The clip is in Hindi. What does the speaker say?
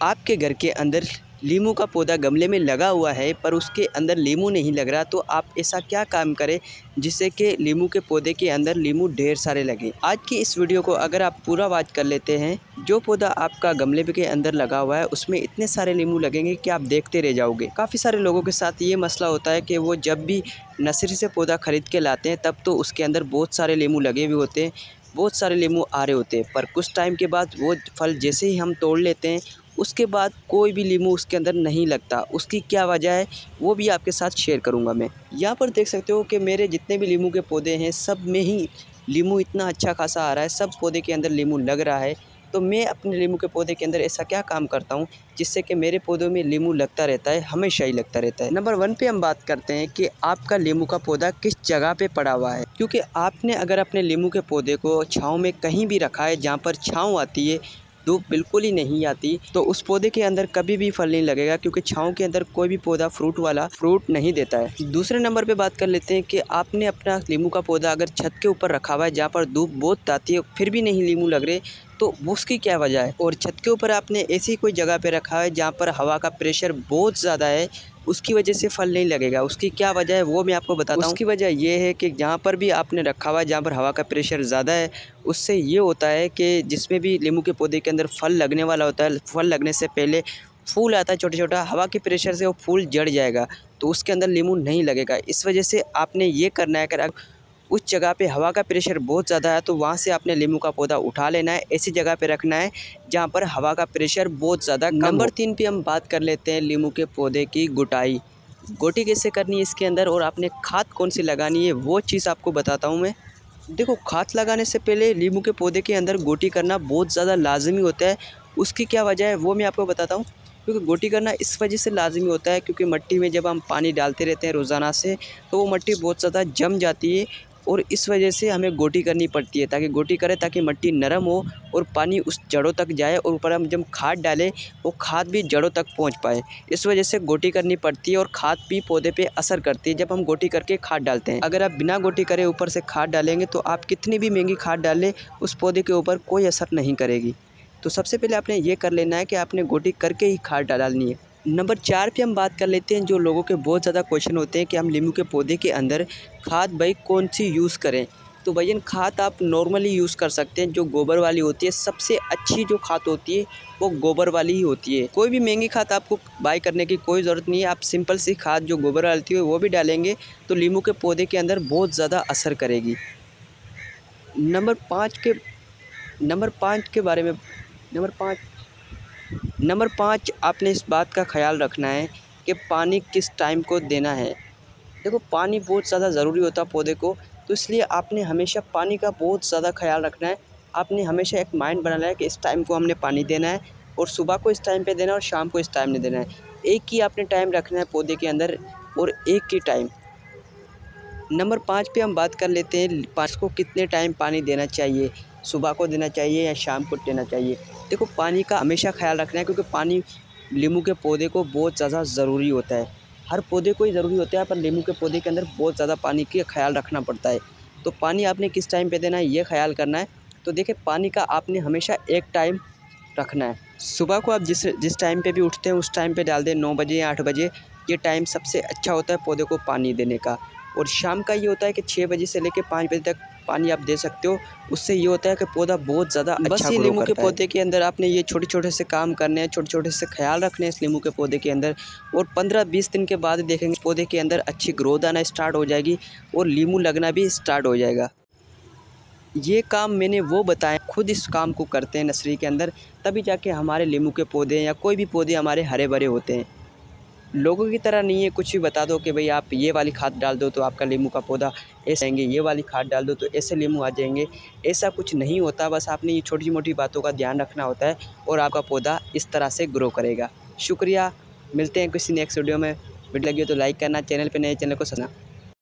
आपके घर के अंदर नींबू का पौधा गमले में लगा हुआ है पर उसके अंदर नींबू नहीं लग रहा, तो आप ऐसा क्या काम करें जिससे कि नींबू के पौधे के अंदर नींबू ढेर सारे लगे। आज की इस वीडियो को अगर आप पूरा वॉच कर लेते हैं, जो पौधा आपका गमले के अंदर लगा हुआ है उसमें इतने सारे नींबू लगेंगे कि आप देखते रह जाओगे। काफ़ी सारे लोगों के साथ ये मसला होता है कि वो जब भी नर्सरी से पौधा खरीद के लाते हैं तब तो उसके अंदर बहुत सारे नींबू लगे हुए होते हैं, बहुत सारे नींबू आ रहे होते हैं, पर कुछ टाइम के बाद वो फल जैसे ही हम तोड़ लेते हैं उसके बाद कोई भी नींबू उसके अंदर नहीं लगता। उसकी क्या वजह है वो भी आपके साथ शेयर करूंगा मैं। यहाँ पर देख सकते हो कि मेरे जितने भी नींबू के पौधे हैं सब में ही नींबू इतना अच्छा खासा आ रहा है, सब पौधे के अंदर नींबू लग रहा है। तो मैं अपने नींबू के पौधे के अंदर ऐसा क्या काम करता हूँ जिससे कि मेरे पौधों में नींबू लगता रहता है, हमेशा ही लगता रहता है। नंबर 1 पे हम बात करते हैं कि आपका नींबू का पौधा किस जगह पे पड़ा हुआ है, क्योंकि आपने अगर अपने नींबू के पौधे को छाँव में कहीं भी रखा है जहाँ पर छाँव आती है, धूप बिल्कुल ही नहीं आती, तो उस पौधे के अंदर कभी भी फल नहीं लगेगा, क्योंकि छाँव के अंदर कोई भी पौधा फ्रूट वाला फ्रूट नहीं देता है। दूसरे नंबर पे बात कर लेते हैं कि आपने अपना नींबू का पौधा अगर छत के ऊपर रखा हुआ है जहाँ पर धूप बहुत आती है फिर भी नहीं नींबू लग रहे, तो उसकी क्या वजह है। और छत के ऊपर आपने ऐसी कोई जगह पे रखा है जहाँ पर हवा का प्रेशर बहुत ज़्यादा है, उसकी वजह से फल नहीं लगेगा। उसकी क्या वजह है वो मैं आपको बताता हूँ। उसकी वजह ये है कि जहाँ पर भी आपने रखा हुआ है जहाँ पर हवा का प्रेशर ज़्यादा है, उससे ये होता है कि जिसमें भी नींबू के पौधे के अंदर फल लगने वाला होता है, फल लगने से पहले फूल आता है छोटा छोटा, हवा के प्रेशर से वो फूल जड़ जाएगा, तो उसके अंदर नींबू नहीं लगेगा। इस वजह से आपने ये करना है कि उस जगह पे हवा का प्रेशर बहुत ज़्यादा है तो वहाँ से आपने नींबू का पौधा उठा लेना है, ऐसी जगह पे रखना है जहाँ पर हवा का प्रेशर बहुत ज़्यादा कम हो। नंबर 3 पे हम बात कर लेते हैं नींबू के पौधे की गुटाई। गोटी कैसे करनी है इसके अंदर और आपने खाद कौन सी लगानी है वो चीज़ आपको बताता हूँ मैं। देखो, खाद लगाने से पहले नींबू के पौधे के अंदर गोटी करना बहुत ज़्यादा लाजमी होता है। उसकी क्या वजह है वो मैं आपको बताता हूँ। क्योंकि गोटी करना इस वजह से लाजमी होता है क्योंकि मिट्टी में जब हम पानी डालते रहते हैं रोज़ाना से, तो वो मिट्टी बहुत ज़्यादा जम जाती है और इस वजह से हमें गोटी करनी पड़ती है, ताकि गोटी करें ताकि मिट्टी नरम हो और पानी उस जड़ों तक जाए और ऊपर हम जब खाद डालें वो खाद भी जड़ों तक पहुंच पाए। इस वजह से गोटी करनी पड़ती है और खाद भी पौधे पे असर करती है जब हम गोटी करके खाद डालते हैं। अगर आप बिना गोटी करे ऊपर से खाद डालेंगे तो आप कितनी भी महंगी खाद डालें उस पौधे के ऊपर कोई असर नहीं करेगी। तो सबसे पहले आपने ये कर लेना है कि आपने गोटी करके ही खाद डालनी है। नंबर 4 पे हम बात कर लेते हैं, जो लोगों के बहुत ज़्यादा क्वेश्चन होते हैं कि हम नींबू के पौधे के अंदर खाद भाई कौन सी यूज़ करें। तो भैया खाद आप नॉर्मली यूज़ कर सकते हैं, जो गोबर वाली होती है। सबसे अच्छी जो खाद होती है वो गोबर वाली ही होती है। कोई भी महंगी खाद आपको बाय करने की कोई ज़रूरत नहीं है। आप सिंपल सी खाद जो गोबर वाली होती है वो भी डालेंगे तो नींबू के पौधे के अंदर बहुत ज़्यादा असर करेगी। नंबर 5 के बारे में नंबर 5 आपने इस बात का ख्याल रखना है कि पानी किस टाइम को देना है। देखो, पानी बहुत ज़्यादा ज़रूरी होता है पौधे को, तो इसलिए आपने हमेशा पानी का बहुत ज़्यादा ख्याल रखना है। आपने हमेशा एक माइंड बनाना है कि इस टाइम को हमने पानी देना है और सुबह को इस टाइम पे देना है और शाम को इस टाइम नहीं देना है। एक ही आपने टाइम रखना है पौधे के अंदर और एक ही टाइम। नंबर 5 पे हम बात कर लेते हैं 5 को कितने टाइम पानी देना चाहिए, सुबह को देना चाहिए या शाम को देना चाहिए। देखो, पानी का हमेशा ख्याल रखना है क्योंकि पानी नींबू के पौधे को बहुत ज़्यादा ज़रूरी होता है। हर पौधे को ही ज़रूरी होता है पर नींबू के पौधे के अंदर बहुत ज़्यादा पानी का ख्याल रखना पड़ता है। तो पानी आपने किस टाइम पे देना है ये ख्याल करना है। तो देखिए, पानी का आपने हमेशा एक टाइम रखना है। सुबह को आप जिस टाइम पे भी उठते हैं उस टाइम पे डाल दें, 9 बजे या 8 बजे। ये टाइम सबसे अच्छा होता है पौधे को पानी देने का। और शाम का ये होता है कि 6 बजे से लेकर 5 बजे तक पानी आप दे सकते हो। उससे ये होता है कि पौधा बहुत ज़्यादा अच्छा ग्रो करता है। बस नींबू के पौधे के अंदर आपने ये छोटे छोटे से काम करने हैं, छोटे छोटे से ख्याल रखने हैं इस नींबू के पौधे के अंदर। और 15-20 दिन के बाद देखेंगे पौधे के अंदर अच्छी ग्रोथ आना स्टार्ट हो जाएगी और नींबू लगना भी स्टार्ट हो जाएगा। ये काम मैंने वो बताया, खुद इस काम को करते हैं नर्सरी के अंदर, तभी जाके हमारे नींबू के पौधे या कोई भी पौधे हमारे हरे भरे होते हैं। लोगों की तरह नहीं है कुछ भी बता दो कि भाई आप ये वाली खाद डाल दो तो आपका नींबू का पौधा ऐसे आएंगे, ये वाली खाद डाल दो तो ऐसे नींबू आ जाएंगे। ऐसा कुछ नहीं होता, बस आपने ये छोटी मोटी बातों का ध्यान रखना होता है और आपका पौधा इस तरह से ग्रो करेगा। शुक्रिया, मिलते हैं किसी नेक्स्ट वीडियो में। वीडियो लगी हो तो लाइक करना, चैनल पे नए चैनल को सब्सक्राइब।